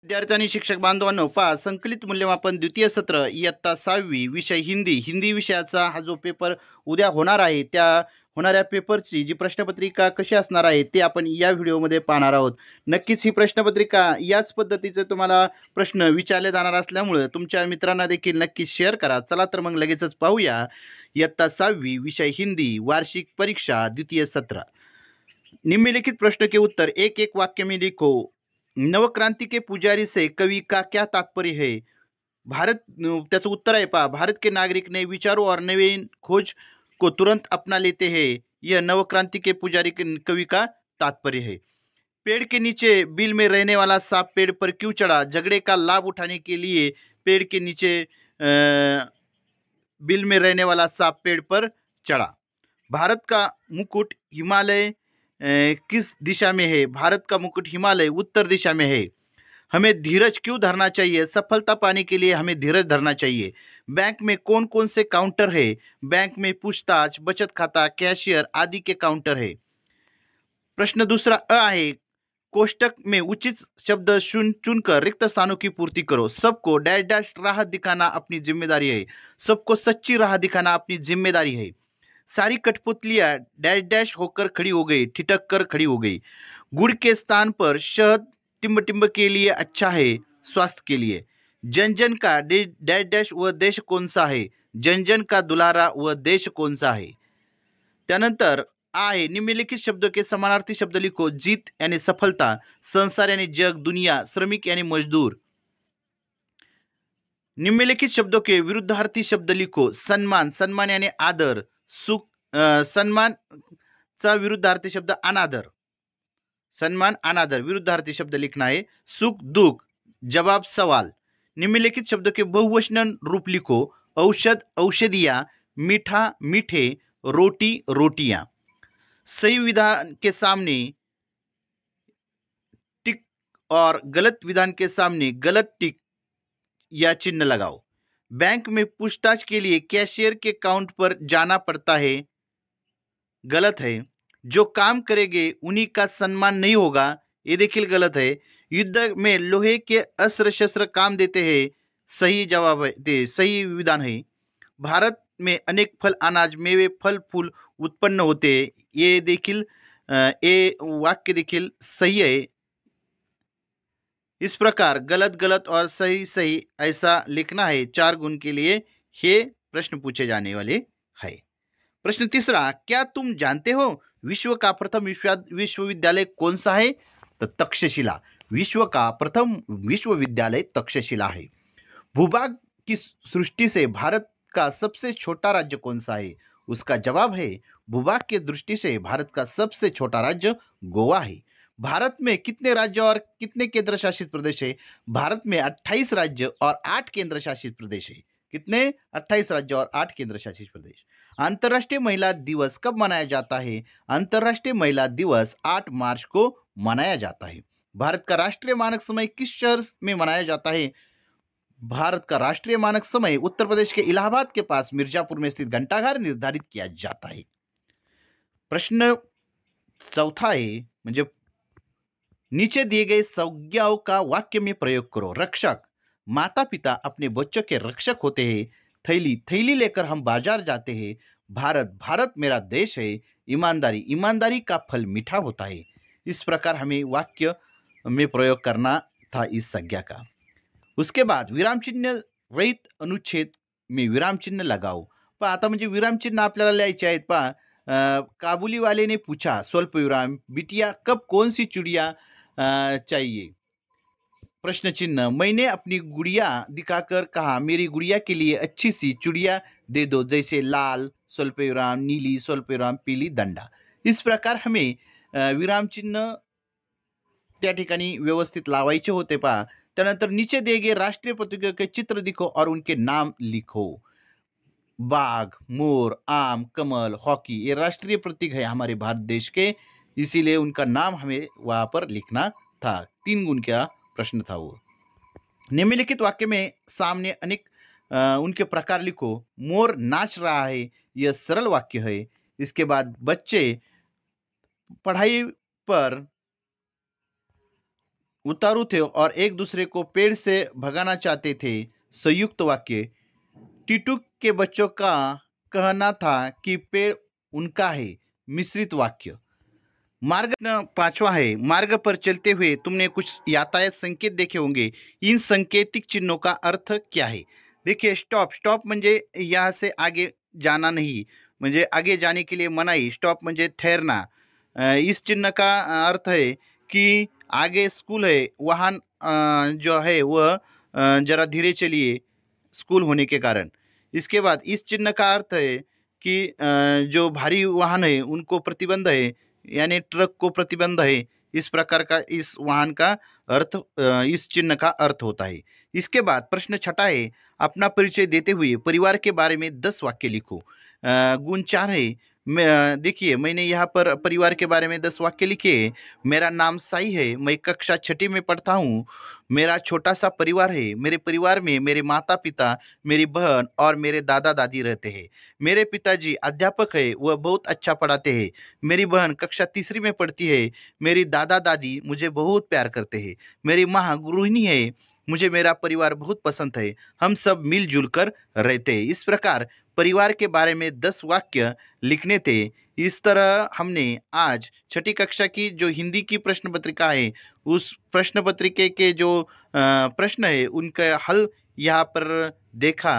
विद्यार्थी आणि शिक्षक बांधवांनो, पहा संकलित मूल्यमापन द्वितीय सत्र इयत्ता 6वी विषय हिंदी विषयाचा हा जो पेपर उद्या होणार आहे, त्या होणाऱ्या पेपरची जी प्रश्नपत्रिका कशी असणार आहे ते आपण या व्हिडिओमध्ये पाहणार आहोत. नक्कीच ही प्रश्नपत्रिका याच पद्धतीचे तुम्हाला प्रश्न विचारले जाणार असल्यामुळे तुमच्या मित्रांना देखील नक्की शेअर करा. चला तर मग लगेचच पाहूया. इयत्ता 6वी विषय हिंदी वार्षिक परीक्षा द्वितीय सत्र. निम्नलिखित प्रश्न के उत्तर एक एक वाक्य में लिखो. नवक्रांति के पुजारी से कवि का क्या तात्पर्य है? भारत त्याचं उत्तर आहे पहा. भारत के नागरिक नए विचारों और नवीन खोज को तुरंत अपना लेते हैं. यह नवक्रांति के पुजारी के कवि का तात्पर्य है. पेड़ के नीचे बिल में रहने वाला सांप पेड़ पर क्यों चढ़ा? झगड़े का लाभ उठाने के लिए पेड़ के नीचे बिल में रहने वाला सांप पेड़ पर चढ़ा. भारत का मुकुट हिमालय किस दिशा में है? भारत का मुकुट हिमालय उत्तर दिशा में है. हमें धीरज क्यों धरना चाहिए? सफलता पाने के लिए हमें धीरज धरना चाहिए. बैंक में कौन कौन से काउंटर है? बैंक में पूछताछ, बचत खाता, कैशियर आदि के काउंटर है. प्रश्न दूसरा अ आहे. कोष्टक में उचित शब्द चुनकर रिक्त स्थानों की पूर्ति करो. सबको डैश डैश राह दिखाना अपनी जिम्मेदारी है. सबको सच्ची राह दिखाना अपनी जिम्मेदारी है. सारी कठपुतलियां डैश डैश होकर खड़ी हो गई, ठिठक कर खड़ी हो गई. गुड़ के स्थान पर शहद टिम्ब टिम्ब के लिए अच्छा है, स्वास्थ्य के लिए. जन जन का डैश डैश वह देश कौन सा है? जन जन का दुलारा वह देश कौन सा है? त्यानंतर आहे. निम्नलिखित शब्दों के समानार्थी शब्द लिखो. जीत यानी सफलता, संसार यानी जग, दुनिया, श्रमिक यानी मजदूर. निम्नलिखित शब्दों के विरुद्धार्थी शब्द लिखो. सन्मान, सन्मान यानी आदर, सुख, सन्मानचा विरुद्धार्थी शब्द अनादर. सन्मान अनादर विरुद्धार्थी शब्द लिखना है. सुख दुख, जवाब सवाल. निम्नलिखित शब्दों के बहुवचन रूप लिखो. औषध औषधियां, मीठा मीठे, रोटी रोटियां. सही विधान के सामने टिक और गलत विधान के सामने गलत टिक या चिन्ह लगाओ. बैंक में पूछताछ के लिए कैशियर के काउंट पर जाना पड़ता है, गलत है. जो काम करेंगे उन्हीं का सम्मान नहीं होगा, ये देखिल गलत है. युद्ध में लोहे के अस्त्र शस्त्र काम देते हैं, सही जवाब है, ते सही विधान है. भारत में अनेक फल अनाज मेवे फल फूल उत्पन्न होते हैं, ये देखिल ये वाक्य देखिल सही है. इस प्रकार गलत गलत और सही सही ऐसा लिखना है. 4 गुण के लिए ये प्रश्न पूछे जाने वाले हैं. प्रश्न तीसरा. क्या तुम जानते हो विश्व का प्रथम विश्वविद्यालय कौन सा है? तो तक्षशिला. विश्व का प्रथम विश्वविद्यालय तक्षशिला है. भूभाग की सृष्टि से भारत का सबसे छोटा राज्य कौन सा है? उसका जवाब है भूभाग की दृष्टि से भारत का सबसे छोटा राज्य गोवा है. भारत में कितने राज्य और कितने केंद्र शासित प्रदेश है? भारत में 28 राज्य और 8 केंद्र शासित प्रदेश है. कितने? 28 राज्य और 8 केंद्र शासित प्रदेश. अंतर्राष्ट्रीय महिला दिवस कब मनाया जाता है? अंतर्राष्ट्रीय महिला दिवस 8 मार्च को मनाया जाता है. भारत का राष्ट्रीय मानक समय किस शहर में मनाया जाता है? भारत का राष्ट्रीय मानक समय उत्तर प्रदेश के इलाहाबाद के पास मिर्जापुर में स्थित घंटाघर निर्धारित किया जाता है. प्रश्न चौथा है म्हणजे नीचे दिए गए संज्ञाओं का वाक्य में प्रयोग करो. रक्षक, माता पिता अपने बच्चों के रक्षक होते हैं. थैली, थैली लेकर हम बाजार जाते हैं. भारत, भारत मेरा देश है. ईमानदारी, ईमानदारी का फल मीठा होता है. इस प्रकार हमें वाक्य में प्रयोग करना था इस संज्ञा का. उसके बाद विराम चिन्ह रहित अनुच्छेद में विराम चिन्ह लगाओ. पहा आता म्हणजे विराम चिन्ह आपल्याला लिहायचे आहेत. पहा काबुली वाले ने पूछा स्वल्प विराम. बिटिया कब कौन सी चिड़िया चाहिए? प्रश्न चिन्ह. मैंने अपनी गुड़िया दिखाकर कहा मेरी गुड़िया के लिए अच्छी सी चिड़िया दे दो, जैसे लाल स्वल्प विराम, नीली स्वल्प विराम, पीली दंडा. इस प्रकार हमें विराम चिन्ह त्या ठिकाणी व्यवस्थित लावायचे होते. पहा त्यानंतर नीचे दिए गए राष्ट्रीय प्रतीकों के चित्र दिखो और उनके नाम लिखो. बाघ, मोर, आम, कमल, हॉकी ये राष्ट्रीय प्रतीक है हमारे भारत देश के, इसीलिए उनका नाम हमें वहां पर लिखना था. 3 गुण का प्रश्न था वो. निम्नलिखित वाक्य में सामने अनेक उनके प्रकार लिखो. मोर नाच रहा है, यह सरल वाक्य है. इसके बाद बच्चे पढ़ाई पर उतारू थे और एक दूसरे को पेड़ से भगाना चाहते थे। संयुक्त वाक्य। टीटू के बच्चों का कहना था कि पेड़ उनका है। मिश्रित वाक्य। मार्ग पांचवा है, मार्ग पर चलते हुए तुमने कुछ यातायात संकेत देखे होंगे। इन संकेतिक चिन्हों का अर्थ क्या है? देखिए, स्टॉप। स्टॉप म्हणजे यहाँ से आगे जाना नहीं, म्हणजे आगे जाने के लिए मनाही। स्टॉप म्हणजे ठहरना। इस चिन्ह का अर्थ है कि आगे स्कूल है, वाहन जो है वह जरा धीरे चलिए, स्कूल होने के कारण। इसके बाद इस चिन्ह का अर्थ है कि जो भारी वाहन है उनको प्रतिबंध है, यानी ट्रक को प्रतिबंध है। इस प्रकार का इस वाहन का अर्थ, इस चिन्ह का अर्थ होता है। इसके बाद प्रश्न छठा है, अपना परिचय देते हुए परिवार के बारे में 10 वाक्य लिखो। गुण 4 है। देखिए, मैंने यहाँ पर परिवार के बारे में 10 वाक्य लिखे हैं। मेरा नाम साई है, मैं कक्षा छठी में पढ़ता हूँ। मेरा छोटा सा परिवार है। मेरे परिवार में मेरे माता पिता, मेरी बहन और मेरे दादा दादी रहते हैं। मेरे पिताजी अध्यापक है, वह बहुत अच्छा पढ़ाते हैं। मेरी बहन कक्षा तीसरी में पढ़ती है। मेरी दादा दादी मुझे बहुत प्यार करते हैं। मेरी माँ गृहिणी है। मुझे मेरा परिवार बहुत पसंद है। हम सब मिलजुल कर रहते हैं। इस प्रकार परिवार के बारे में 10 वाक्य लिखने थे। इस तरह हमने आज छठी कक्षा की जो हिंदी की प्रश्न पत्रिका है, उस प्रश्न पत्रिके के जो प्रश्न है उनका हल यहाँ पर देखा।